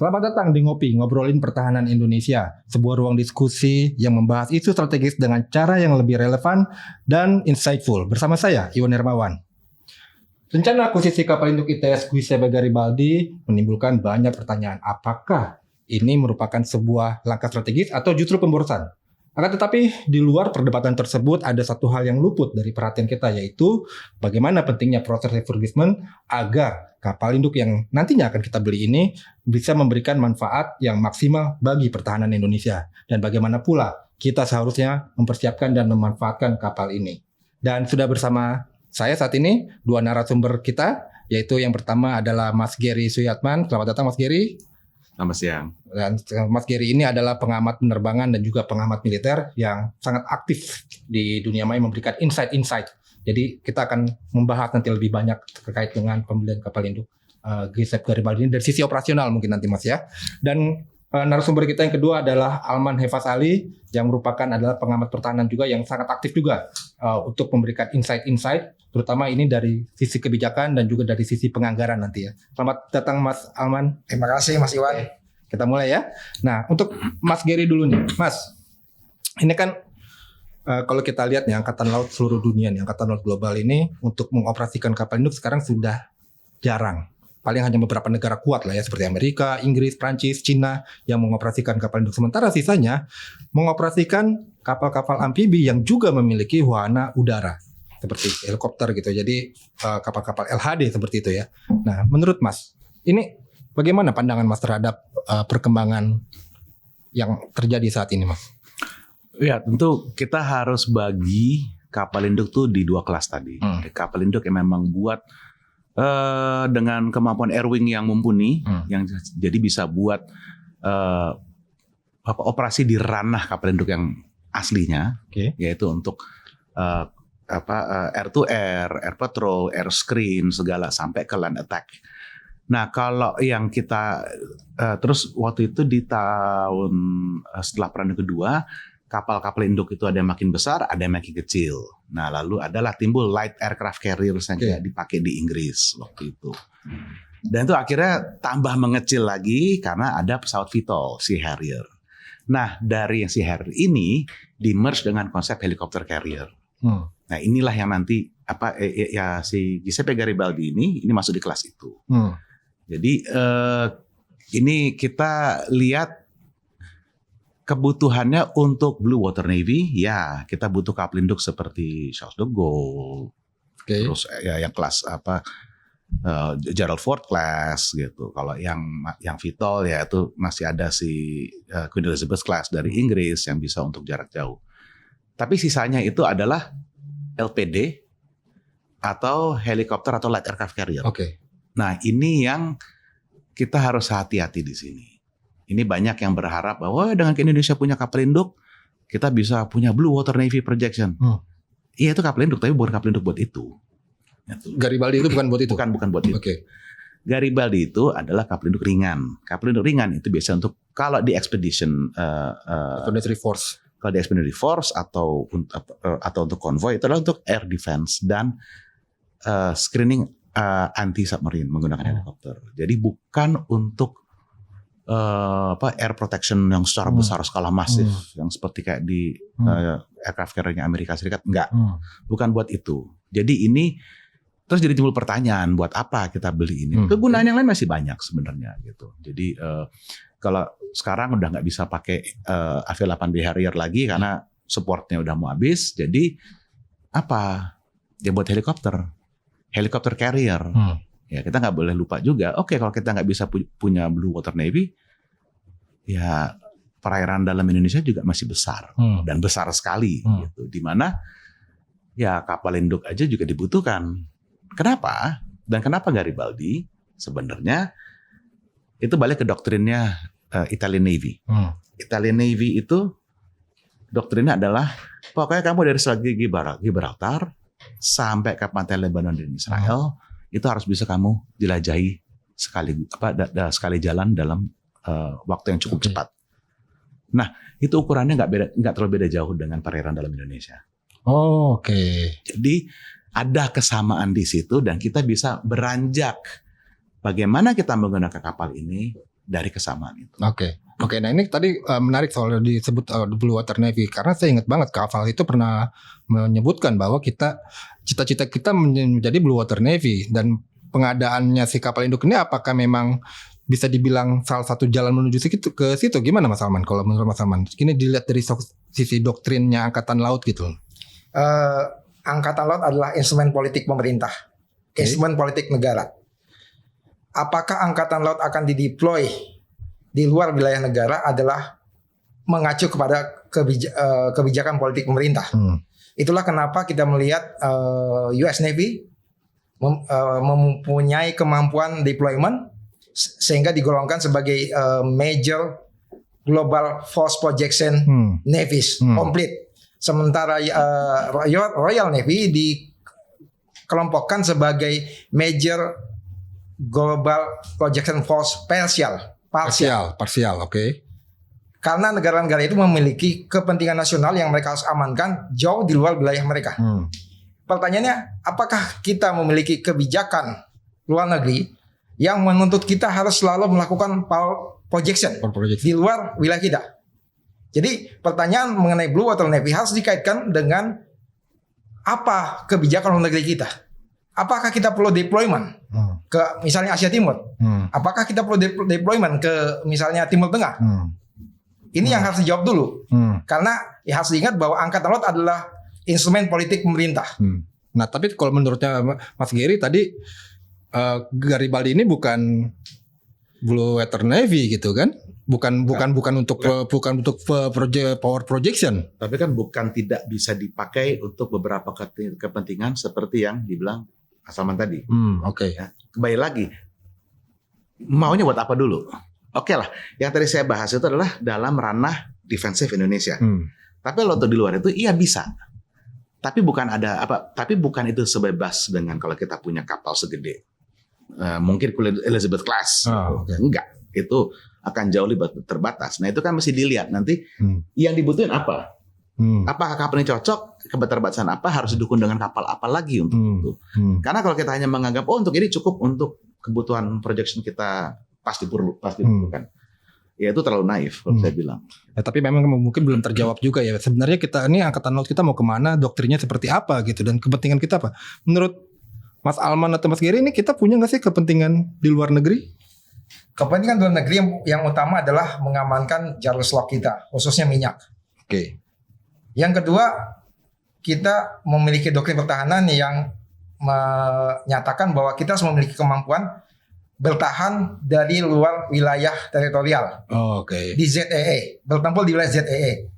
Selamat datang di Ngopi, ngobrolin pertahanan Indonesia. Sebuah ruang diskusi yang membahas isu strategis dengan cara yang lebih relevan dan insightful. Bersama saya, Iwan Hermawan. Rencana akuisisi kapal induk ITS Giuseppe Garibaldi menimbulkan banyak pertanyaan. Apakah ini merupakan sebuah langkah strategis atau justru pemborosan? Akan tetapi di luar perdebatan tersebut ada satu hal yang luput dari perhatian kita, yaitu bagaimana pentingnya proses refurbishment agar kapal induk yang nantinya akan kita beli ini bisa memberikan manfaat yang maksimal bagi pertahanan Indonesia. Dan bagaimana pula kita seharusnya mempersiapkan dan memanfaatkan kapal ini. Dan sudah bersama saya saat ini dua narasumber kita, yaitu yang pertama adalah Mas Gary Suyatman. Selamat datang Mas Gary. Selamat siang. Dan Mas Gary ini adalah pengamat penerbangan dan juga pengamat militer yang sangat aktif di dunia maya, memberikan insight-insight. Jadi kita akan membahas nanti lebih banyak terkait dengan pembelian kapal induk Giuseppe Garibaldi ini dari sisi operasional mungkin nanti Mas ya. Dan narasumber kita yang kedua adalah Alman Hefas Ali yang adalah pengamat pertahanan juga yang sangat aktif juga untuk memberikan insight-insight, terutama ini dari sisi kebijakan dan juga dari sisi penganggaran nanti ya. Selamat datang Mas Alman. Terima kasih Mas Iwan. Oke, kita mulai ya. Nah untuk Mas Gary dulu nih, Mas. Ini kan kalau kita lihat nih Angkatan Laut seluruh dunia nih, Angkatan Laut global ini untuk mengoperasikan kapal induk sekarang sudah jarang. Paling hanya beberapa negara kuat lah ya, seperti Amerika, Inggris, Prancis, Cina yang mengoperasikan kapal induk. Sementara sisanya mengoperasikan kapal-kapal amfibi yang juga memiliki wahana udara seperti helikopter gitu. Jadi kapal-kapal LHD seperti itu ya. Nah, menurut Mas, ini bagaimana pandangan Mas terhadap perkembangan yang terjadi saat ini, Mas? Ya, tentu kita harus bagi kapal induk tuh di dua kelas tadi. Kapal induk yang memang buat dengan kemampuan airwing yang mumpuni, yang jadi bisa buat operasi di ranah kapal induk yang aslinya, yaitu untuk air to air, air patrol, air screen, segala sampai ke land attack. Nah kalau yang kita terus waktu itu di tahun setelah Perang Dunia Kedua, kapal-kapal induk itu ada yang makin besar, ada yang makin kecil. Nah, lalu adalah timbul light aircraft carriers yang dipakai di Inggris waktu itu. Dan itu akhirnya tambah mengecil lagi karena ada pesawat VTOL, Sea Harrier. Nah, dari yang Sea Harrier ini di-merge dengan konsep helicopter carrier. Nah, inilah yang nanti si Giuseppe Garibaldi ini masuk di kelas itu. Jadi ini kita lihat kebutuhannya untuk Blue Water Navy, ya kita butuh kapal induk seperti Charles de Gaulle, terus ya yang kelas Gerald Ford class gitu. Kalau yang VTOL ya itu masih ada si Queen Elizabeth class dari Inggris yang bisa untuk jarak jauh. Tapi sisanya itu adalah LPD atau helikopter atau light aircraft carrier. Nah ini yang kita harus hati-hati di sini. Ini banyak yang berharap bahwa dengan Indonesia punya kapal induk, kita bisa punya Blue Water Navy projection. Iya itu kapal induk, tapi bukan kapal induk buat itu. Garibaldi itu bukan buat itu? Bukan buat itu. Garibaldi itu adalah kapal induk ringan. Kapal induk ringan itu biasa untuk kalau di expedition, expeditionary force. Kalau di expeditionary force atau untuk konvoy itu adalah untuk air defense dan screening anti submarine menggunakan helikopter. Jadi bukan untuk air protection yang secara besar skala masif yang seperti kayak di aircraft carrier-nya Amerika Serikat, enggak. Bukan buat itu. Jadi ini terus jadi timbul pertanyaan, buat apa kita beli ini? Kegunaan yang lain masih banyak sebenarnya gitu. Jadi kalau sekarang udah nggak bisa pakai AV-8B Harrier lagi karena supportnya udah mau habis. Jadi apa? Ya buat helikopter carrier. Ya kita nggak boleh lupa juga. Oke, kalau kita nggak bisa punya Blue Water Navy, ya perairan dalam Indonesia juga masih besar dan besar sekali, gitu. Dimana ya kapal induk aja juga dibutuhkan. Kenapa? Dan kenapa Garibaldi? Sebenarnya itu balik ke doktrinnya Italian Navy. Italian Navy itu doktrinnya adalah pokoknya kamu dari Selat Gibraltar sampai ke pantai Lebanon dan Israel. Itu harus bisa kamu jelajahi sekali jalan dalam waktu yang cukup cepat. Nah, itu ukurannya nggak terlalu beda jauh dengan perairan dalam Indonesia. Jadi ada kesamaan di situ dan kita bisa beranjak bagaimana kita menggunakan kapal ini dari kesamaan itu. Oke. Nah ini tadi menarik soal disebut Blue Water Navy, karena saya ingat banget Kafal itu pernah menyebutkan bahwa cita-cita kita menjadi Blue Water Navy, dan pengadaannya si kapal induk ini apakah memang bisa dibilang salah satu jalan menuju ke situ? Gimana Mas Salman? Kalau menurut Mas Salman, ini dilihat dari sisi doktrinnya Angkatan Laut gitu. Angkatan Laut adalah instrumen politik pemerintah, instrumen politik negara. Apakah Angkatan Laut akan dideploy di luar wilayah negara adalah mengacu kepada kebijakan politik pemerintah. Itulah kenapa kita melihat US Navy mempunyai kemampuan deployment sehingga digolongkan sebagai major global force projection navies complete. Sementara Royal Navy dikelompokkan sebagai major global projection force parsial, oke. Karena negara-negara itu memiliki kepentingan nasional yang mereka harus amankan jauh di luar wilayah mereka. Pertanyaannya, apakah kita memiliki kebijakan luar negeri yang menuntut kita harus selalu melakukan power projection di luar wilayah kita? Jadi pertanyaan mengenai Blue Water Navy harus dikaitkan dengan apa kebijakan luar negeri kita. Apakah kita perlu deployment ke misalnya Asia Timur? Apakah kita perlu deployment ke misalnya Timur Tengah? Ini yang harus dijawab dulu. Karena ya harus diingat bahwa Angkatan Laut adalah instrumen politik pemerintah. Nah, tapi kalau menurutnya Mas Gary tadi, Garibaldi ini bukan Blue Water Navy gitu kan? Bukan untuk power projection. Tapi kan bukan tidak bisa dipakai untuk beberapa kepentingan seperti yang dibilang Salman tadi. Oke. Ya, kembali lagi, maunya buat apa dulu? Oke lah, yang tadi saya bahas itu adalah dalam ranah defensif Indonesia. Tapi kalau untuk di luar itu, iya bisa. Tapi bukan itu sebebas dengan kalau kita punya kapal segede mungkin Elizabeth class. Enggak, itu akan jauh lebih terbatas. Nah itu kan mesti dilihat nanti yang dibutuhin apa. Apakah kapal ini cocok, keterbatasan apa, harus didukung dengan kapal apa lagi untuk itu. Karena kalau kita hanya menganggap untuk ini cukup untuk kebutuhan projection kita pasti diperlukan. Ya itu terlalu naif kalau saya bilang. Ya, tapi memang mungkin belum terjawab juga ya. Sebenarnya kita ini Angkatan Laut kita mau kemana, doktrinnya seperti apa gitu, dan kepentingan kita apa. Menurut Mas Alman atau Mas Gary ini kita punya nggak sih kepentingan di luar negeri? Kepentingan luar negeri yang utama adalah mengamankan jalur slot kita, khususnya minyak. Oke. Yang kedua, kita memiliki doktrin pertahanan yang menyatakan bahwa kita harus memiliki kemampuan bertahan dari luar wilayah teritorial. Di ZEE, bertempur di wilayah ZEE.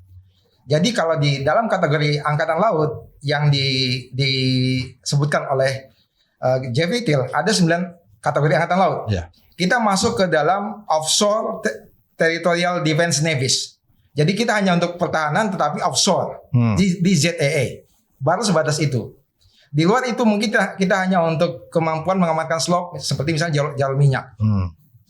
Jadi kalau di dalam kategori Angkatan Laut yang disebutkan oleh Jeffrey Till, ada 9 kategori Angkatan Laut. Kita masuk ke dalam offshore territorial defense navies. Jadi kita hanya untuk pertahanan tetapi offshore di ZEE. Baru sebatas itu. Di luar itu mungkin kita hanya untuk kemampuan mengamankan slot seperti misalnya jalur minyak.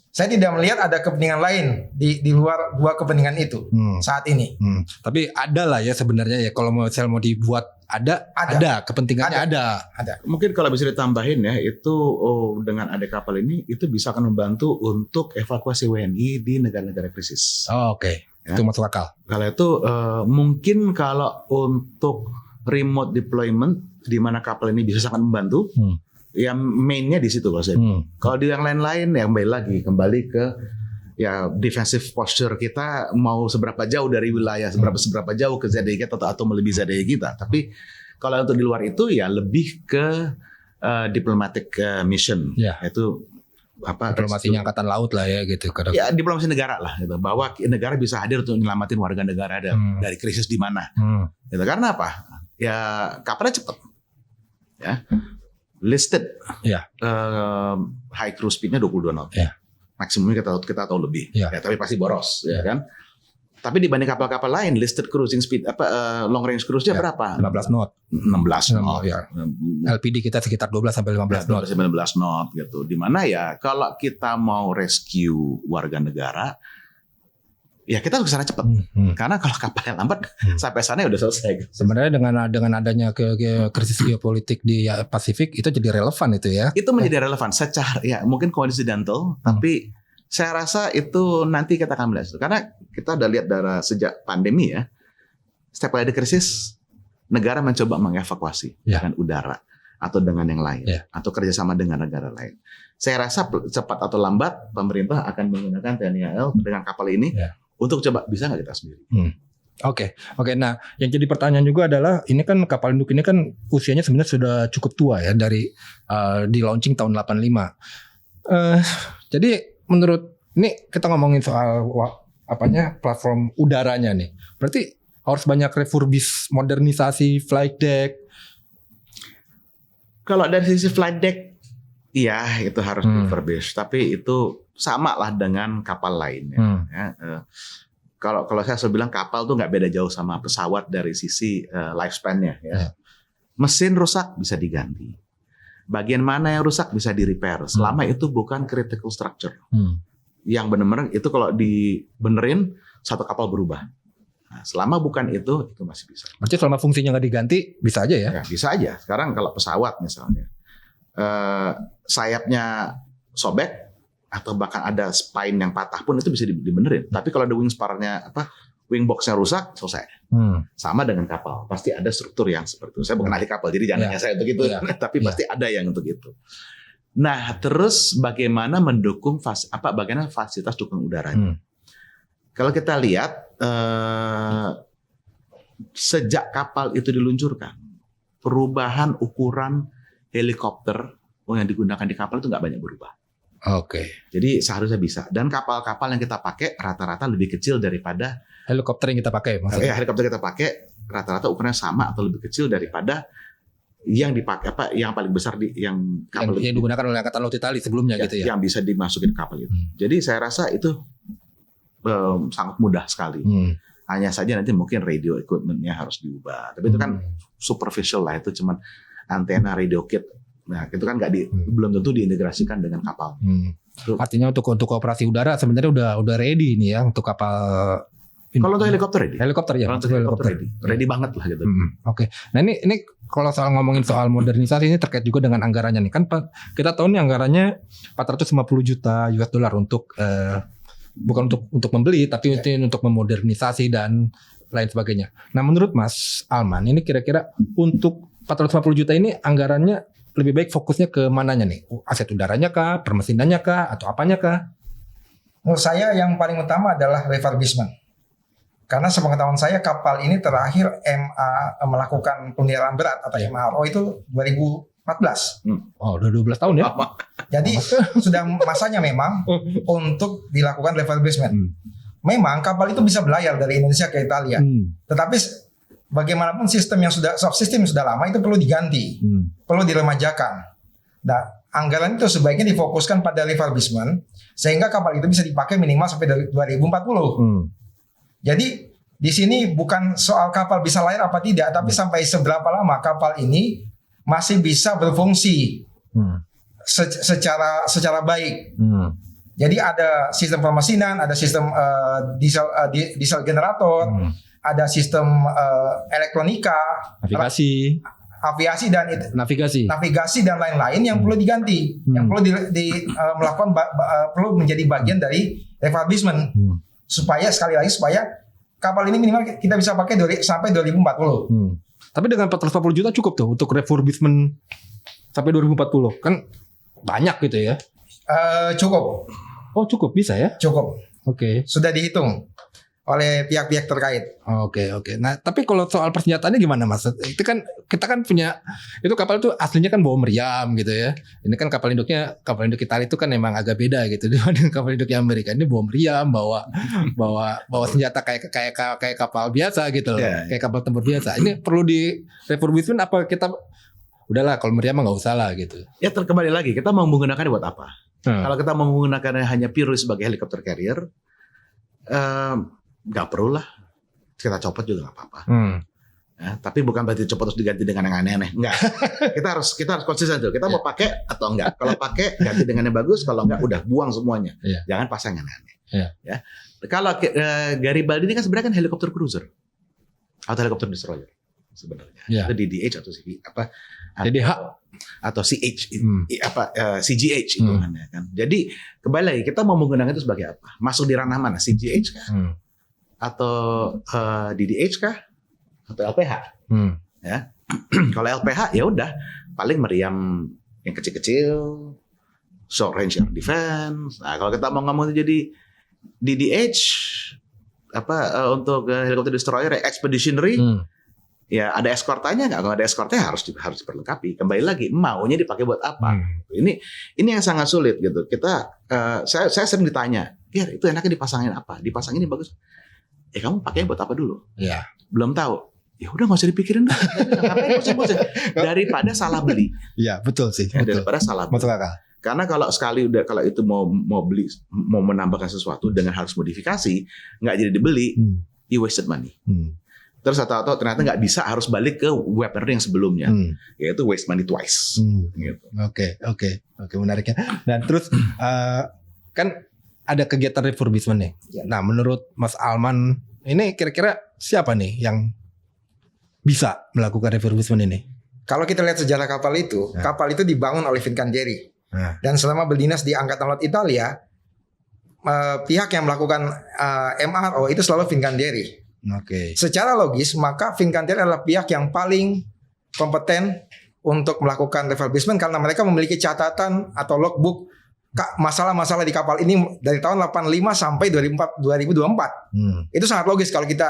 Saya tidak melihat ada kepentingan lain di luar dua kepentingan itu saat ini. Tapi ada lah ya sebenarnya ya, kalau mau dibuat ada kepentingannya ada. Mungkin kalau bisa ditambahin ya, itu dengan ada kapal ini itu bisa akan membantu untuk evakuasi WNI di negara-negara krisis. Oke. Ya. Itu masuk akal. Kalau itu mungkin kalau untuk remote deployment di mana kapal ini bisa sangat membantu. Ya mainnya di situ kalau saya. Kalau di yang lain-lain ya kembali ke ya defensive posture kita mau seberapa jauh dari wilayah, seberapa jauh ke ZDI kita atau melebihi ZDI kita. Tapi kalau untuk di luar itu ya lebih ke diplomatic mission. Itu diplomasinya Angkatan Laut lah ya gitu. Ya diplomasi negara lah gitu. Bahwa negara bisa hadir untuk menyelamatin warga negara dari krisis di mana. Gitu. Karena apa? Ya kapalnya cepat. Ya. Listed. High cruise speed-nya 22 knot. Maksimumnya kita tahu lebih. Ya, tapi pasti boros, ya kan? Tapi dibanding kapal-kapal lain, listed cruising speed long range cruise-nya berapa? 15 knot. 16 knot. Ya. LPD kita sekitar 12 sampai 15 knot. 19 knot gitu. Dimana ya kalau kita mau rescue warga negara, ya kita harus kesana cepat. Karena kalau kapalnya lambat sampai sana ya udah selesai. Sebenarnya dengan adanya krisis geopolitik di Pasifik itu jadi relevan itu ya. Itu menjadi relevan secara ya mungkin coincidental, tapi Saya rasa itu nanti kita akan melihat. Karena kita udah lihat dari sejak pandemi ya, setiap kali ada krisis, negara mencoba mengevakuasi dengan udara atau dengan yang lain, atau kerjasama dengan negara lain. Saya rasa cepat atau lambat pemerintah akan menggunakan TNI AL dengan kapal ini untuk coba bisa nggak kita sendiri. Oke. Nah, yang jadi pertanyaan juga adalah ini kan kapal induk ini kan usianya sebenarnya sudah cukup tua ya dari di launching tahun 85. Jadi menurut ini kita ngomongin soal platform udaranya nih. Berarti harus banyak modernisasi flight deck. Kalau dari sisi flight deck, iya itu harus refurbish. Tapi itu sama lah dengan kapal lainnya. Kalau saya bilang kapal tuh nggak beda jauh sama pesawat dari sisi lifespan-nya. Mesin rusak bisa diganti. Bagian mana yang rusak bisa di-repair. Selama itu bukan critical structure. Yang benar-benar itu kalau dibenerin satu kapal berubah. Nah, selama bukan itu masih bisa. Berarti selama fungsinya nggak diganti bisa aja ya? Bisa aja. Sekarang kalau pesawat misalnya sayapnya sobek atau bahkan ada spine yang patah pun itu bisa dibenerin. Tapi kalau ada wing box-nya rusak, selesai. Sama dengan kapal, pasti ada struktur yang seperti itu. Saya bukan ahli kapal, jadi jangan nanya saya untuk itu. Tapi pasti ada yang untuk itu. Nah, terus bagaimana mendukung bagaimana fasilitas dukung udaranya? Kalau kita lihat sejak kapal itu diluncurkan, perubahan ukuran helikopter yang digunakan di kapal itu nggak banyak berubah. Jadi seharusnya bisa. Dan kapal-kapal yang kita pakai rata-rata lebih kecil daripada helikopter yang kita pakai. Maksudnya. Helikopter kita pakai rata-rata ukurannya sama atau lebih kecil daripada yang dipakai yang paling besar yang digunakan oleh Angkatan Laut Italia sebelumnya gitu ya. Yang bisa dimasukin ke kapal itu. Jadi saya rasa itu sangat mudah sekali. Hanya saja nanti mungkin radio equipment-nya harus diubah. Tapi itu kan superficial lah, itu cuman antena radio kit. Nah, itu kan belum tentu diintegrasikan dengan kapal. Artinya untuk operasi udara sebenarnya udah ready ini ya untuk kapal. Kalau untuk helikopter ready. Helikopter ya. Untuk helikopter ready banget lah gitu. Nah ini kalau ngomongin soal modernisasi ini terkait juga dengan anggarannya nih. Kan kita tahu nih anggarannya 450 juta US dollar untuk bukan untuk membeli tapi untuk memodernisasi dan lain sebagainya. Nah, menurut Mas Alman ini kira-kira untuk 450 juta ini anggarannya lebih baik fokusnya ke mananya nih? Aset udaranya kah, permesinannya kah, atau apanya kah? Menurut saya yang paling utama adalah refurbishment. Karena sepengetahuan saya kapal ini terakhir MA melakukan pemeliharaan berat atau MRO itu 2014. Udah 12 tahun ya? Jadi sudah masanya memang untuk dilakukan refurbishment. Memang kapal itu bisa belayar dari Indonesia ke Italia. Tetapi bagaimanapun soft system yang sudah lama itu perlu diganti, perlu diremajakan. Nah, anggaran itu sebaiknya difokuskan pada refurbishment sehingga kapal itu bisa dipakai minimal sampai 2040. Jadi di sini bukan soal kapal bisa layar apa tidak, tapi sampai seberapa lama kapal ini masih bisa berfungsi secara baik. Jadi ada sistem permesinan, ada sistem diesel generator. Ada sistem elektronika, aviasi dan navigasi dan lain-lain yang perlu diganti, yang perlu melakukan perlu menjadi bagian dari refurbishment supaya kapal ini minimal kita bisa pakai sampai 2040. Tapi dengan 450 juta cukup tuh untuk refurbishment sampai 2040 kan banyak gitu ya? Cukup. Oh cukup bisa ya? Cukup. Sudah dihitung oleh pihak-pihak terkait. Oke. Nah, tapi kalau soal persenjataannya gimana, Mas? Itu kan kita kan punya itu kapal itu aslinya kan bawa meriam gitu ya. Ini kan kapal induk Italia itu kan memang agak beda gitu dibanding kapal induk Amerika. Ini bawa meriam, bawa senjata kayak kapal biasa gitu loh. Kayak kapal tempur biasa. Ini perlu di refurbishment apa kita udahlah kalau meriam mah enggak usah lah gitu. Ya kembali lagi kita mau menggunakannya buat apa? Kalau kita mau menggunakannya hanya purely sebagai helikopter carrier nggak perlu lah, kita copot juga nggak apa-apa. Tapi bukan berarti copot terus diganti dengan yang aneh-aneh. Enggak. kita harus konsisten tuh. Kita mau pakai atau enggak. Kalau pakai ganti dengan yang bagus. Kalau enggak udah buang semuanya. Jangan pasang yang aneh. Ya. Kalau Garibaldi ini kan sebenarnya kan helikopter cruiser atau helikopter destroyer. sebenarnya. Ya. Itu DDH atau DDH atau CH CGH itu kan. Jadi kembali lagi kita mau menggunakan itu sebagai apa? Masuk di ranah mana? CGH kah? Atau DDH kah? Atau LPH? Ya. Kalau LPH ya udah paling meriam yang kecil-kecil, short range air defense. Nah, kalau kita mau ngomong jadi DDH untuk helikopter destroyer expeditionary, ya ada eskortanya nggak? Kalau ada eskortnya harus diperlengkapi. Kembali lagi maunya dipakai buat apa? Ini yang sangat sulit gitu. Saya sering ditanya, ya itu enaknya dipasangin apa? Dipasangin ini bagus. Kamu pakai buat apa dulu? Ya. Belum tahu. Ya udah nggak usah dipikirin dah. Ngapain pusing-pusing? Daripada salah beli. Iya betul sih. Daripada salah beli. Masuk akal. Karena kalau itu mau beli, mau menambahkan sesuatu dengan harus modifikasi, nggak jadi dibeli, you wasted money. Terus atau ternyata nggak bisa, harus balik ke weaponry yang sebelumnya, yaitu waste money twice. Gitu. Oke, menarik ya. Dan terus kan ada kegiatan refurbishment nih. Nah, menurut Mas Alman ini kira-kira siapa nih yang bisa melakukan refurbishment ini? Kalau kita lihat sejarah kapal itu dibangun oleh Fincantieri. Dan selama berdinas di Angkatan Laut Italia, pihak yang melakukan MRO itu selalu Fincantieri. Secara logis, maka Fincantieri adalah pihak yang paling kompeten untuk melakukan refurbishment karena mereka memiliki catatan atau logbook masalah-masalah di kapal ini dari tahun 85 sampai 2024. Itu sangat logis kalau kita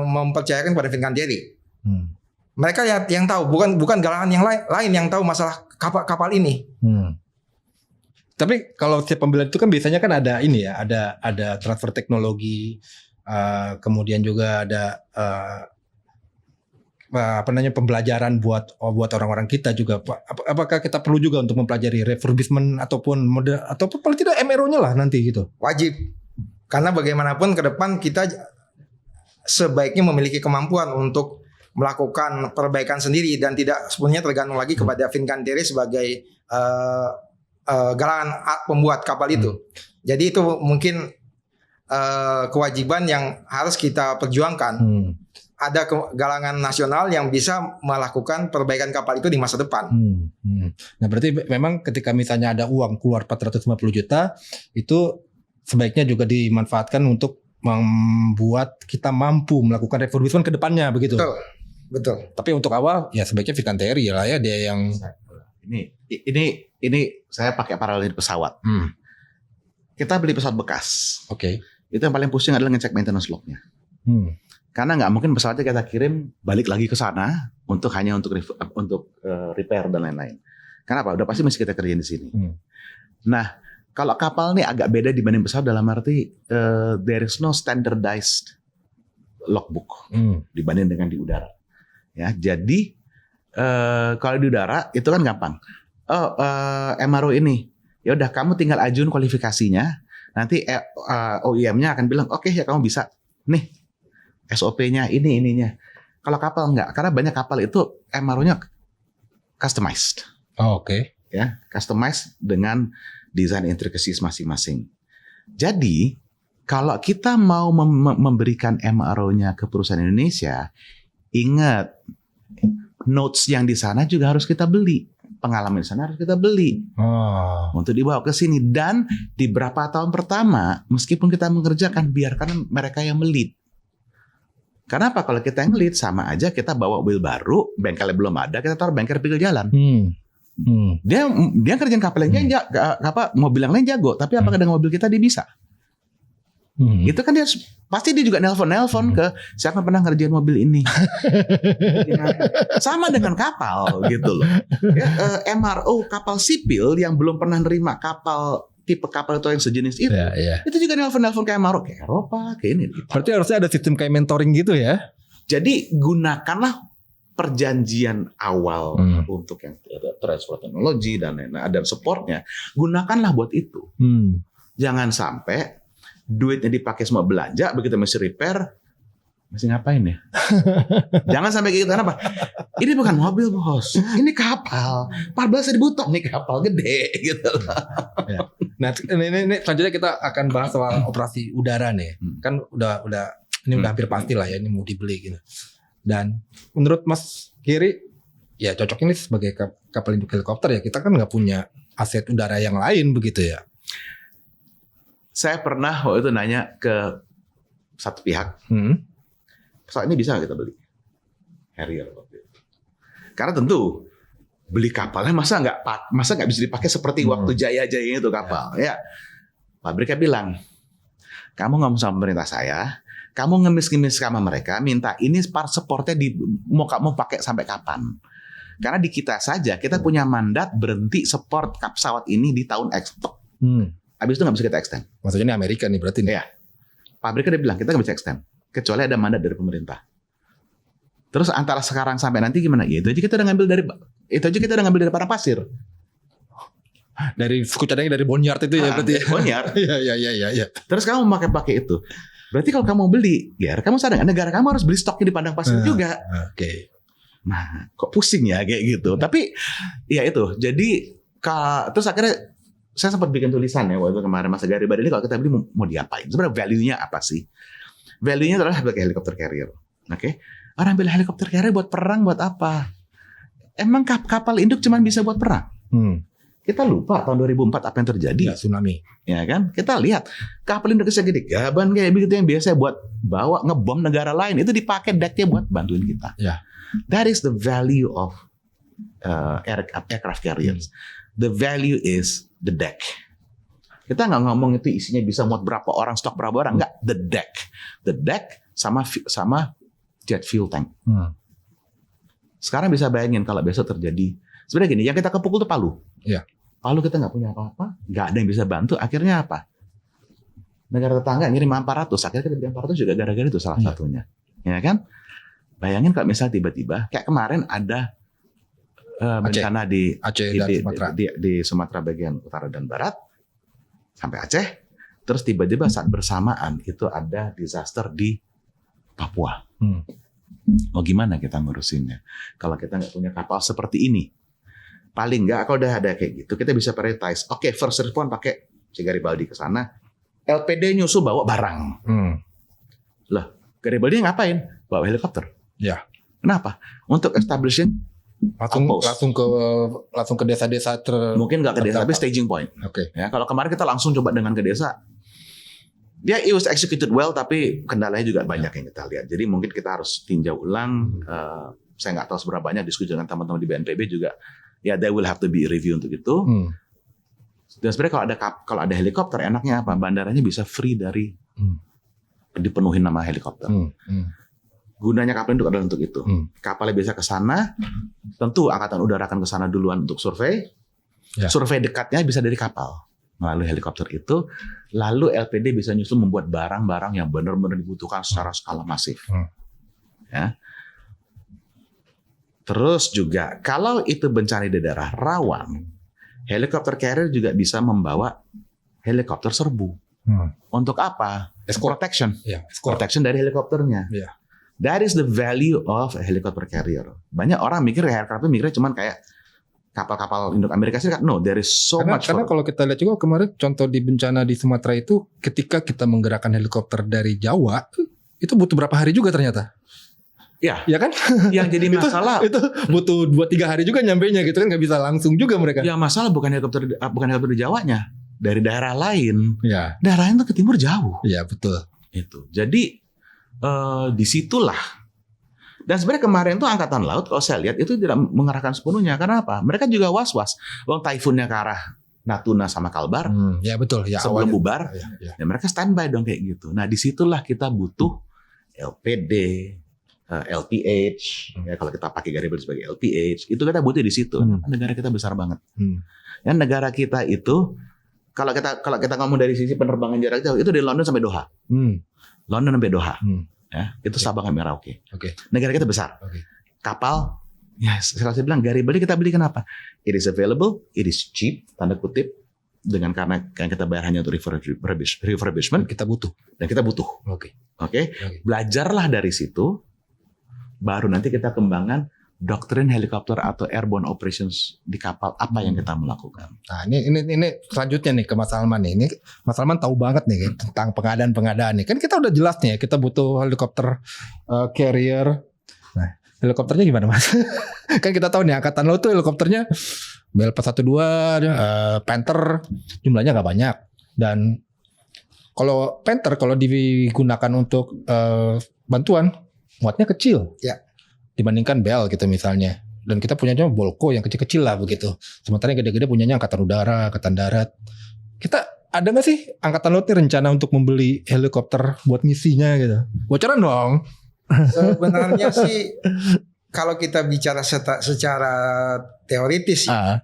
mempercayakan pada Fincantieri. Mereka yang tahu, bukan galangan yang lain yang tahu masalah kapal ini. Tapi kalau setiap pembelian itu kan biasanya kan ada ini ya, ada transfer teknologi, kemudian juga ada pembelajaran buat orang-orang kita juga. Apakah kita perlu juga untuk mempelajari refurbishment ataupun model atau paling tidak MRO-nya lah nanti gitu? Wajib, karena bagaimanapun ke depan kita sebaiknya memiliki kemampuan untuk melakukan perbaikan sendiri dan tidak sepenuhnya tergantung lagi kepada Fincantieri sebagai galangan pembuat kapal itu. Jadi itu mungkin kewajiban yang harus kita perjuangkan. Ada galangan nasional yang bisa melakukan perbaikan kapal itu di masa depan. Nah berarti memang ketika misalnya ada uang keluar 450 juta itu sebaiknya juga dimanfaatkan untuk membuat kita mampu melakukan refurbishment ke depannya begitu. Betul. Tapi untuk awal ya sebaiknya Fincantieri lah ya, dia yang ini saya pakai paralel pesawat. Kita beli pesawat bekas. Itu yang paling pusing adalah ngecek maintenance lognya. Karena nggak mungkin pesawatnya kita kirim balik lagi ke sana hanya untuk repair dan lain-lain. Kenapa? Udah pasti masih kita kerjain di sini. Nah, kalau kapal nih agak beda dibanding pesawat dalam arti there is no standardized logbook dibanding dengan di udara. Ya, jadi kalau di udara itu kan gampang. MRO ini, ya udah kamu tinggal ajuin kualifikasinya. Nanti OEM-nya akan bilang, oke ya kamu bisa. Nih SOP-nya ininya. Kalau kapal enggak, karena banyak kapal itu MRO-nya customized. Ya, customized dengan desain intricacies masing-masing. Jadi kalau kita mau memberikan MRO-nya ke perusahaan Indonesia, ingat notes yang di sana juga harus kita beli. Pengalaman di sana harus kita beli untuk dibawa ke sini. Dan di beberapa tahun pertama, meskipun kita mengerjakan, biarkan mereka yang melit. Kenapa? Kalau kita yang lead sama aja kita bawa mobil baru, bengkelnya belum ada, kita taruh bengkel pinggir jalan. Dia kerjain kapal yang mobil yang lain jago, tapi apakah dengan mobil kita dia bisa? Itu kan dia pasti dia juga nelpon ke siapa pernah ngerjain mobil ini. Sama dengan kapal gitu loh. Ya, MRO kapal sipil yang belum pernah nerima tipe kapal itu yang sejenis itu. Itu juga nelpon ke MRO ke Eropa, ke ini. Gitu. Berarti harusnya ada sistem kayak mentoring gitu ya. Jadi gunakanlah perjanjian awal untuk yang transfer teknologi dan supportnya. Gunakanlah buat itu. Jangan sampai duitnya dipakai semua belanja, begitu masih repair, masih ngapain ya? Jangan sampai kayak gitu. Kenapa? Ini bukan mobil bos, ini kapal. 14.000 ton nih kapal gede gitu. Ya. Nah ini selanjutnya kita akan bahas soal operasi udara nih. Kan udah ini udah hampir pasti lah ya ini mau dibeli gitu. Dan menurut Mas Giri, ya cocok ini sebagai kapal induk helikopter ya. Kita kan nggak punya aset udara yang lain begitu ya. Saya pernah waktu itu nanya ke satu pihak, pesawat ini bisa nggak kita beli? Harrier waktu itu. Karena tentu beli kapalnya masa nggak bisa dipakai seperti waktu jaya-jayanya itu kapal. Ya, pabriknya bilang, kamu ngomong sama pemerintah saya, kamu ngemis-ngemis sama mereka, minta ini part supportnya mau kamu pakai sampai kapan? Karena di kita saja kita punya mandat berhenti support pesawat ini di tahun X. Habis itu nggak bisa kita extend. Maksudnya ini Amerika nih berarti nih. Ya, pabriknya dia bilang kita nggak bisa extend kecuali ada mandat dari pemerintah. Terus antara sekarang sampai nanti gimana? Ya itu aja kita udah ngambil dari padang pasir. Dari suku cadangnya dari Boneyard itu ya berarti. Boneyard. Iya. Terus kamu pakai itu. Berarti kalau kamu beli, ya kamu sadar negara kamu harus beli stoknya di padang pasir juga. Oke. Nah, kok pusing ya kayak gitu. Tapi ya itu. Jadi terus akhirnya saya sempat bikin tulisan ya waktu kemarin Mas Garibaldi ini kalau kita beli mau diapain? Sebenarnya value-nya apa sih? Value-nya adalah sebagai helikopter carrier. Oke. Orang ambil helikopter carrier buat perang buat apa? Emang kapal induk cuma bisa buat perang? Kita lupa tahun 2004 apa yang terjadi. Ya, tsunami. Ya kan? Kita lihat kapal induk segede gaban kayak begitu yang biasa buat bawa ngebom negara lain itu dipakai decknya buat bantuin kita. Ya. That is the value of aircraft carriers. The value is the deck. Kita nggak ngomong itu isinya bisa muat berapa orang, stok berapa orang. Nggak, the deck sama jet fuel tank. Sekarang bisa bayangin kalau besok terjadi. Sebenarnya gini, yang kita kepukul itu Palu. Iya. Palu kita nggak punya apa-apa, nggak ada yang bisa bantu. Akhirnya apa? Negara tetangga ngirim 400. Akhirnya kita beli 400 juga gara-gara itu salah satunya. Ya kan? Bayangin kalau misalnya tiba-tiba kayak kemarin ada bencana di Aceh dan Sumatera. Di Sumatera bagian utara dan barat sampai Aceh. Terus tiba-tiba saat bersamaan itu ada disaster di Papua. Mau gimana kita ngurusinnya? Kalau kita nggak punya kapal seperti ini, paling nggak kalau udah ada kayak gitu, kita bisa prioritize. Oke, first respond pakai Garibaldi ke sana, LPD nyusul bawa barang. Lah, Garibaldi ngapain? Bawa helikopter. Ya. Kenapa? Untuk establishing langsung ke desa-desa mungkin nggak ke desa, tapi staging point. Oke. Ya, kalau kemarin kita langsung coba dengan ke desa. Ya, it was executed well, tapi kendalanya juga banyak yang kita lihat. Jadi mungkin kita harus tinjau ulang. Saya nggak tahu seberapa banyak diskusi dengan teman-teman di BNPB juga. Ya, there will have to be review untuk itu. Dan sebenarnya kalau ada helikopter, enaknya apa? Bandaranya bisa free dari dipenuhi nama helikopter. Gunanya kapal induk adalah untuk itu. Kapalnya bisa ke sana. Tentu Angkatan Udara akan ke sana duluan untuk survei. Ya. Survei dekatnya bisa dari kapal. Melalui helikopter itu, lalu LPD bisa nyusul membuat barang-barang yang benar-benar dibutuhkan secara skala masif. Ya. Terus juga kalau itu bencana di daerah rawan, helikopter carrier juga bisa membawa helikopter serbu. Untuk apa? Protection. Ya, protection dari helikopternya. Ya. That is the value of a helicopter carrier. Banyak orang mikirnya cuma kayak kapal-kapal induk Amerika Serikat. No, there is so much. Karena kalau kita lihat juga kemarin contoh di bencana di Sumatera itu, ketika kita menggerakkan helikopter dari Jawa, itu butuh berapa hari juga ternyata. Ya, ya kan? Yang jadi masalah itu butuh 2-3 hari juga nyampainya gitu kan, nggak bisa langsung juga mereka. Ya masalah bukan helikopter di Jawanya, dari daerah lain. Ya. Daerah lain tuh ke timur jauh. Iya betul. Itu. Jadi disitulah. Dan sebenarnya kemarin tuh Angkatan Laut kalau saya lihat itu tidak mengarahkan sepenuhnya. Karena apa? Mereka juga was-was. Wong taifunnya ke arah Natuna sama Kalbar. Ya betul. Ya, sebelum bubar. Ya. Ya mereka standby dong kayak gitu. Nah disitulah kita butuh LPD, LPH. Ya, kalau kita pakai Garibaldi sebagai LPH, itu kita butuh di situ. Negara kita besar banget. Ya, negara kita itu kalau kita ngomong dari sisi penerbangan jarak jauh itu dari London sampai Doha. London sampai Doha. Ya, itu Sabang sampai Merauke. Negara kita besar. Kapal, ya saya bilang Garibaldi kita beli kenapa? It is available, it is cheap, tanda kutip, karena yang kita bayar hanya untuk refurbishment. Kita butuh. Dan kita butuh. Oke. Belajarlah dari situ, baru nanti kita kembangkan doktrin helikopter atau airborne operations di kapal apa yang kita melakukan. Nah ini selanjutnya nih ke Mas Salman nih. Ini Mas Salman tahu banget nih tentang pengadaan nih. Kan kita udah jelas nih ya, kita butuh helikopter carrier. Nah Helikopternya gimana Mas? Kan kita tahu nih angkatan laut tuh helikopternya Bell 412, Panther jumlahnya nggak banyak. Dan kalau Panther kalau digunakan untuk bantuan muatnya kecil. Ya. Dibandingkan Bell gitu misalnya. Dan kita punyanya Bolko yang kecil-kecil lah begitu. Sementara yang gede-gede punyanya angkatan udara, angkatan darat. Kita ada nggak sih angkatan laut ini rencana untuk membeli helikopter buat misinya gitu? Bocoran dong. Sebenarnya sih kalau kita bicara secara teoritis ya,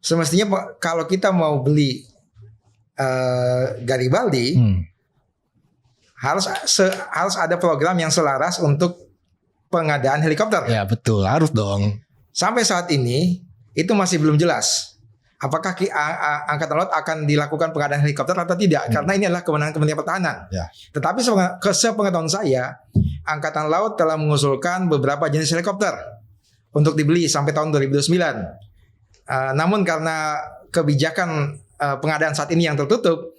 semestinya kalau kita mau beli Garibaldi harus ada program yang selaras untuk pengadaan helikopter. Ya betul, harus dong. Sampai saat ini itu masih belum jelas apakah Angkatan Laut akan dilakukan pengadaan helikopter atau tidak, karena ini adalah kewenangan Kementerian Pertahanan. Ya. Tetapi sepengetahuan saya, Angkatan Laut telah mengusulkan beberapa jenis helikopter untuk dibeli sampai tahun 2029. Namun karena kebijakan pengadaan saat ini yang tertutup,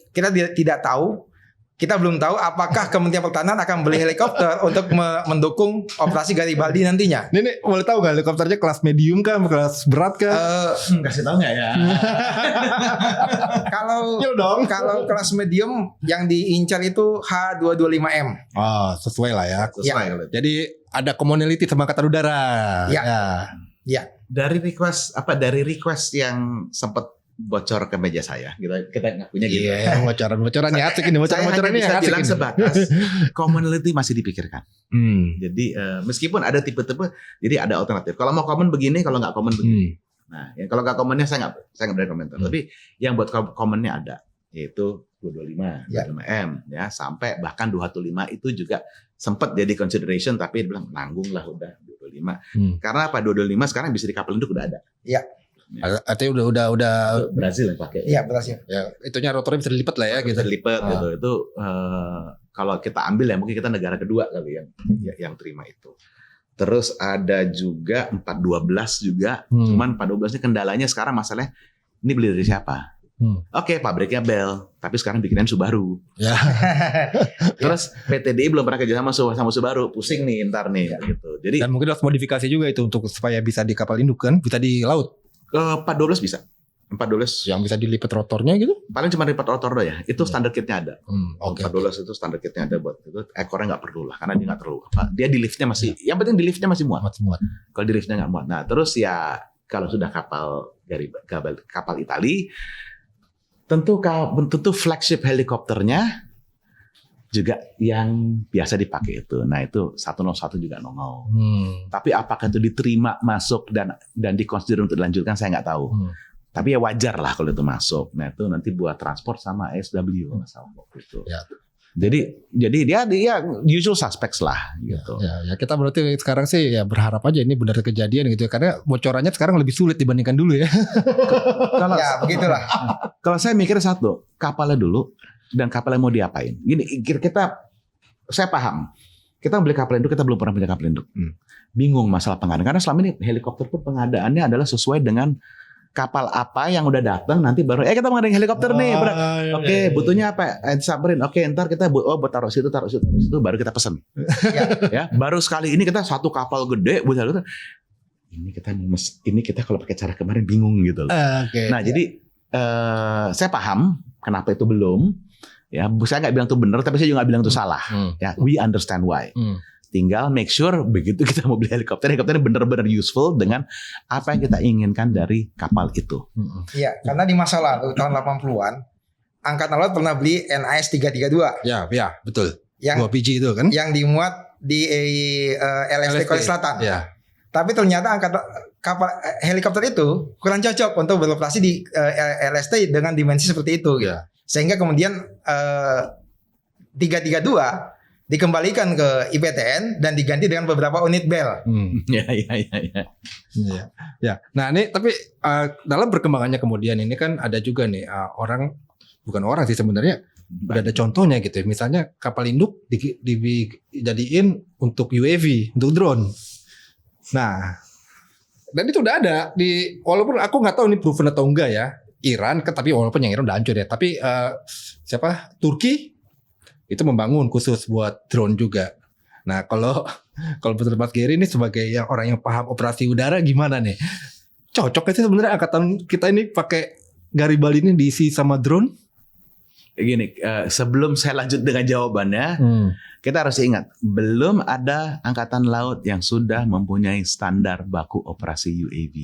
kita belum tahu apakah Kementerian Pertahanan akan beli helikopter untuk mendukung operasi Garibaldi nantinya. Ini boleh tahu gak helikopternya kelas medium kah, kelas berat kah? Kasih tahu nggak ya? Kalau kelas medium yang diincar itu H225M. Oh, sesuai lah ya. Sesuai. Jadi ada commonality sama angkatan udara. Ya. Dari request yang sempat bocor ke meja saya, kita ngakunya gitu. Iya, bocoran ya asik ini, Saya hanya bisa bilang sebatas commonality masih dipikirkan. Jadi meskipun ada tipe-tipe, jadi ada alternatif. Kalau mau common begini, kalau nggak common begini. Nah, ya, kalau nggak commonnya saya nggak berani komentar. Tapi yang buat commonnya ada, yaitu 225, 25M, ya sampai bahkan 215 itu juga sempat jadi consideration, tapi dia bilang nanggung lah udah 225. Karena apa? 225 sekarang bisa di kapal induk udah ada. Iya. Artinya udah Brazil yang pakai. Iya, Brazil. Ya, itunya rotornya bisa dilipat lah ya gitu. Bisa dilipat gitu. Itu kalau kita ambil ya mungkin kita negara kedua kali yang terima itu. Terus ada juga 412 juga. Cuman 412 ini kendalanya sekarang masalahnya ini beli dari siapa? Oke, pabriknya Bell, tapi sekarang bikinan Subaru. Ya. Terus PTDI belum pernah kerjasama sama Subaru, pusing nih ntar nih gitu. Jadi dan mungkin harus modifikasi juga itu untuk supaya bisa di kapal induk kan, bisa di laut. 412 bisa. 412 yang bisa dilipat rotornya gitu. Paling cuma lipat rotor doang ya. Itu standar kitnya ada. Oke. 412 itu standar kitnya ada buat itu. Ekornya nggak perlu lah karena dia nggak terlalu apa. Dia di liftnya masih. Yang penting di liftnya masih muat. Kalau di liftnya nggak muat. Nah terus ya kalau sudah kapal Itali, tentu flagship helikopternya juga yang biasa dipakai itu. Nah itu 101 juga nongol. Tapi apakah itu diterima masuk dan dikonsider untuk dilanjutkan saya nggak tahu. Tapi ya wajar lah kalau itu masuk. Nah itu nanti buat transport sama ASW masalah waktu itu. Ya. Jadi dia usual suspects lah gitu. Ya kita berarti sekarang sih ya berharap aja ini benar kejadian gitu ya. Karena bocorannya sekarang lebih sulit dibandingkan dulu ya. Ya begitulah. Kalau saya mikir satu, kapalnya dulu dan kapalnya mau diapain. Gini, saya paham. Kita beli kapal induk, kita belum pernah punya kapal induk. Bingung masalah pengadaan. Karena selama ini helikopter pun pengadaannya adalah sesuai dengan kapal apa yang udah datang nanti baru kita mengadain helikopter nih. Oke, butuhnya apa? Submarine. Oke, ntar kita buat taruh situ baru kita pesen. Ya, baru sekali ini kita satu kapal gede buat helikopter. Ini kita kalau pakai cara kemarin bingung gitu loh. Nah, jadi saya paham kenapa itu belum. Ya, saya nggak bilang itu benar, tapi saya juga nggak bilang itu salah. Ya, we understand why. Tinggal make sure begitu kita mau beli helikopternya benar-benar useful dengan apa yang kita inginkan dari kapal itu. Iya, karena di masa lalu tahun 80-an Angkatan Laut pernah beli NAS 332. Ya, betul. Yang 2 biji itu kan. Yang dimuat di LST Korea Selatan. Ya. Tapi ternyata helikopter itu kurang cocok untuk beroperasi di LST dengan dimensi seperti itu. Gitu. Sehingga kemudian 332 dikembalikan ke IPTN dan diganti dengan beberapa unit Bell. Ya. Nah ini tapi dalam perkembangannya kemudian ini kan ada juga nih bukan orang sih sebenarnya udah ada contohnya gitu. Misalnya kapal induk dijadiin untuk UAV, untuk drone. Nah, dan itu udah ada walaupun aku nggak tahu ini proven atau enggak ya. Iran kan, tapi walaupun yang Iran udah hancur ya. Tapi Turki itu membangun khusus buat drone juga. Nah, kalau menurut Mas Gary ini sebagai orang yang paham operasi udara gimana nih? Cocok gak sih sebenarnya angkatan kita ini pakai Garibaldi ini diisi sama drone? Gini, sebelum saya lanjut dengan jawabannya, kita harus ingat belum ada angkatan laut yang sudah mempunyai standar baku operasi UAV.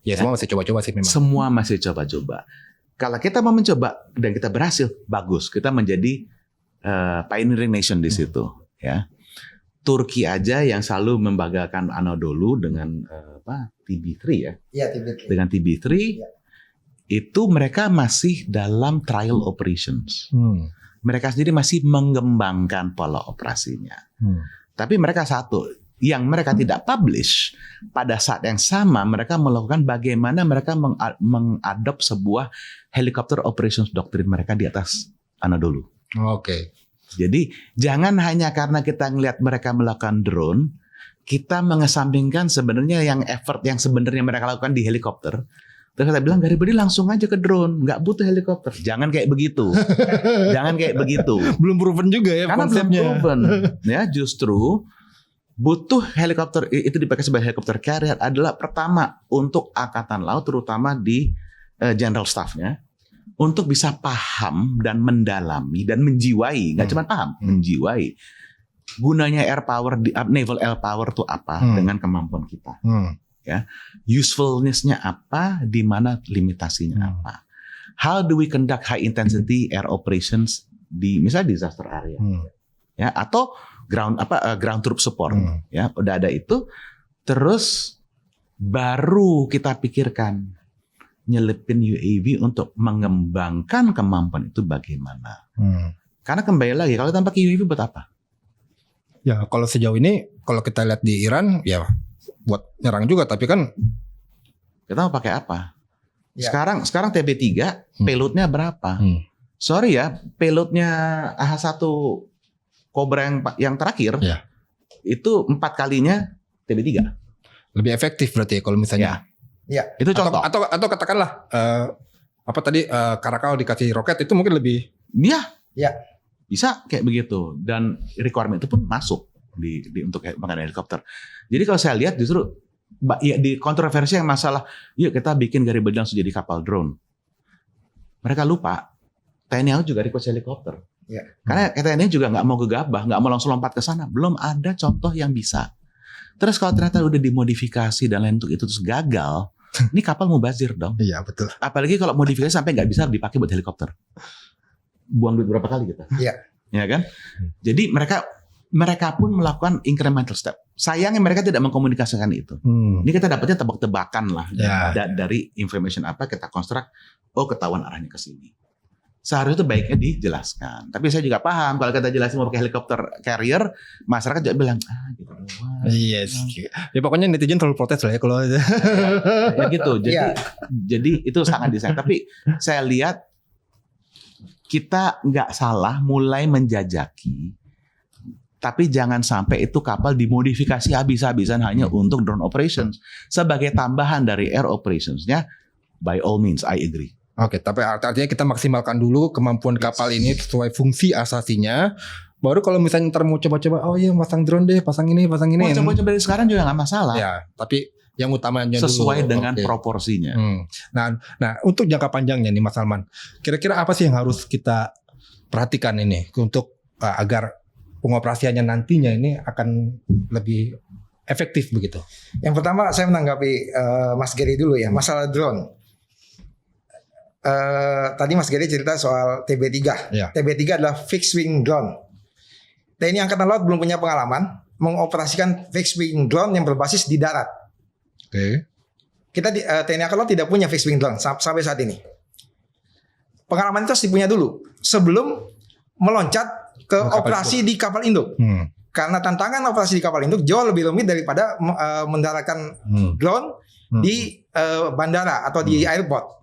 Ya semua masih coba-coba sih memang. Semua masih coba-coba. Kalau kita mau mencoba dan kita berhasil, bagus. Kita menjadi pioneering nation di situ. Ya, Turki aja yang selalu membanggakan Anadolu dengan TB3 ya. Iya, TB3. Dengan TB3 itu mereka masih dalam trial operations. Mereka sendiri masih mengembangkan pola operasinya. Tapi mereka satu yang mereka tidak publish pada saat yang sama mereka melakukan bagaimana mereka mengadop sebuah helicopter operations doctrine mereka di atas Anadolu. Oke. Jadi jangan hanya karena kita ngelihat mereka melakukan drone, kita mengesampingkan sebenarnya yang effort yang sebenarnya mereka lakukan di helikopter. Terus kita bilang Garibaldi langsung aja ke drone, nggak butuh helikopter. Jangan kayak begitu. Jangan kayak begitu. Belum proven juga ya Karena konsepnya. belum proven. Ya, justru butuh helikopter itu dipakai sebagai helikopter carrier adalah pertama untuk angkatan laut terutama di general staff-nya untuk bisa paham dan mendalami dan menjiwai, nggak cuma paham, menjiwai gunanya air power naval air power itu apa dengan kemampuan kita. Ya, usefulness-nya apa, di mana limitasinya apa. How do we conduct high intensity air operations di misalnya disaster area, ya, atau ground troop support, ya, udah ada itu, terus baru kita pikirkan nyelipin UAV untuk mengembangkan kemampuan itu bagaimana. Karena kembali lagi kalau tanpa UAV buat apa? Ya kalau sejauh ini kalau kita lihat di Iran ya buat nyerang juga, tapi kan kita mau pakai apa? Ya. Sekarang TB3 payloadnya berapa? Sorry ya, payloadnya AH1 Cobra yang terakhir itu 4 kalinya TB3. Lebih efektif berarti ya kalau misalnya. Ya. Itu contoh. Atau katakanlah apa tadi Karakal dikasih roket itu mungkin lebih. Ya. Bisa kayak begitu, dan requirement itu pun masuk di untuk menggunakan helikopter. Jadi kalau saya lihat justru ya, di kontroversi yang masalah, yuk kita bikin Garibaldi langsung jadi kapal drone. Mereka lupa TNI AU juga request helikopter. Ya. Karena TNI juga nggak mau gegabah, nggak mau langsung lompat ke sana. Belum ada contoh yang bisa. Terus kalau ternyata udah dimodifikasi dan lain untuk itu terus gagal, ini kapal mubazir dong. Iya betul. Apalagi kalau modifikasi sampai nggak bisa dipakai buat helikopter. Buang duit berapa kali kita? Iya. Ya kan? Jadi mereka pun melakukan incremental step. Sayangnya mereka tidak mengkomunikasikan itu. Ini kita dapatnya tebak-tebakan lah dari information apa kita konstruk. Oh, ketahuan arahnya ke sini. Seharusnya itu baiknya dijelaskan. Tapi saya juga paham kalau kita jelasin mau pakai helikopter carrier, masyarakat juga bilang gitu doang. Yes. Ya pokoknya netizen terlalu protes lah ya kalau Ya gitu. Jadi itu sangat disayang. Tapi saya lihat kita nggak salah mulai menjajaki, tapi jangan sampai itu kapal dimodifikasi habis-habisan hanya untuk drone operations. Sebagai tambahan dari air operationsnya, by all means, I agree. Oke, tapi artinya kita maksimalkan dulu kemampuan kapal ini sesuai fungsi asasinya. Baru kalau misalnya ntar mau coba-coba, oh iya pasang drone deh, pasang ini. Mau coba-coba dari sekarang juga nggak masalah. Ya, tapi yang utamanya sesuai dulu. dengan proporsinya. Nah, untuk jangka panjangnya nih Mas Salman, kira-kira apa sih yang harus kita perhatikan ini untuk agar pengoperasiannya nantinya ini akan lebih efektif begitu? Yang pertama saya menanggapi Mas Gary dulu ya, masalah drone. Tadi Mas Gary cerita soal TB3. Ya. TB3 adalah fixed wing drone. TNI Angkatan Laut belum punya pengalaman mengoperasikan fixed wing drone yang berbasis di darat. Oke. Kita TNI Angkatan Laut tidak punya fixed wing drone sampai saat ini. Pengalaman itu harus dipunya dulu sebelum meloncat ke operasi di kapal induk. Karena tantangan operasi di kapal induk jauh lebih rumit daripada mendaratkan drone di bandara atau di airport.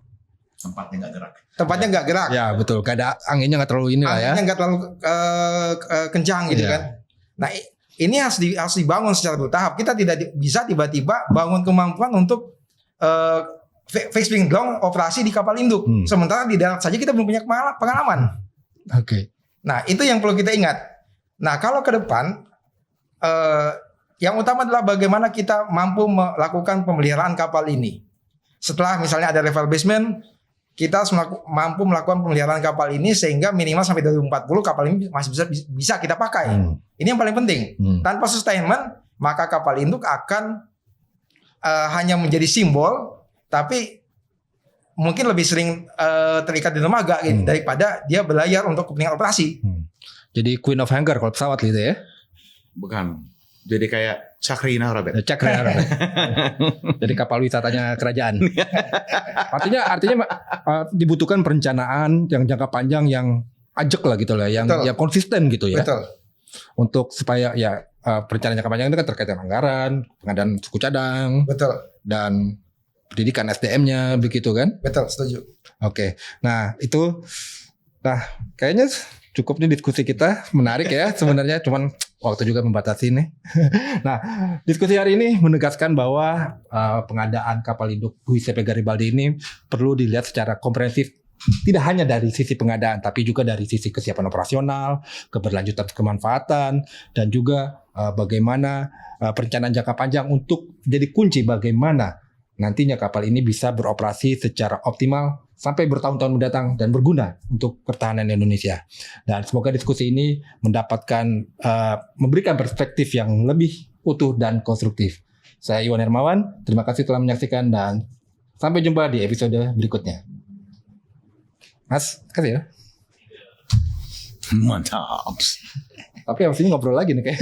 Tempatnya nggak gerak. Ya betul. Gak ada anginnya nggak terlalu ini lah ya. Anginnya nggak terlalu kencang gitu kan. Nah ini harus dibangun secara bertahap. Kita tidak bisa tiba-tiba bangun kemampuan untuk fixed wing drone operasi di kapal induk. Sementara di darat saja kita belum punya pengalaman. Oke. Nah itu yang perlu kita ingat. Nah, kalau ke depan yang utama adalah bagaimana kita mampu melakukan pemeliharaan kapal ini. Setelah misalnya ada refurbishment, kita harus mampu melakukan pemeliharaan kapal ini sehingga minimal sampai 2040 kapal ini masih bisa kita pakai. Ini yang paling penting. Tanpa sustainment, maka kapal induk akan hanya menjadi simbol, tapi mungkin lebih sering terikat di dermaga gitu, daripada dia berlayar untuk kepentingan operasi. Jadi Queen of Hangar kalau pesawat gitu ya. Bukan. Jadi kayak Cakrina Robert. Jadi kapal wisatanya kerajaan. Artinya dibutuhkan perencanaan yang jangka panjang yang ajak lah gitu lah, yang konsisten gitu ya. Betul. Untuk supaya ya perencanaan jangka panjang itu kan terkait dengan anggaran, pengadaan suku cadang, betul, dan pendidikan SDM-nya begitu kan? Betul, setuju. Oke. Nah, kayaknya cukup nih diskusi kita, menarik ya sebenarnya, cuman waktu juga membatasi nih. Nah, diskusi hari ini menegaskan bahwa pengadaan kapal induk Giuseppe Garibaldi ini perlu dilihat secara komprehensif, tidak hanya dari sisi pengadaan, tapi juga dari sisi kesiapan operasional, keberlanjutan kemanfaatan, dan juga bagaimana perencanaan jangka panjang untuk jadi kunci bagaimana nantinya kapal ini bisa beroperasi secara optimal sampai bertahun-tahun mendatang dan berguna untuk pertahanan Indonesia. Dan semoga diskusi ini memberikan perspektif yang lebih utuh dan konstruktif. Saya Iwan Hermawan, terima kasih telah menyaksikan dan sampai jumpa di episode berikutnya. Mas, kasih ya. Mantap. Tapi abis ini ngobrol lagi nih kayak.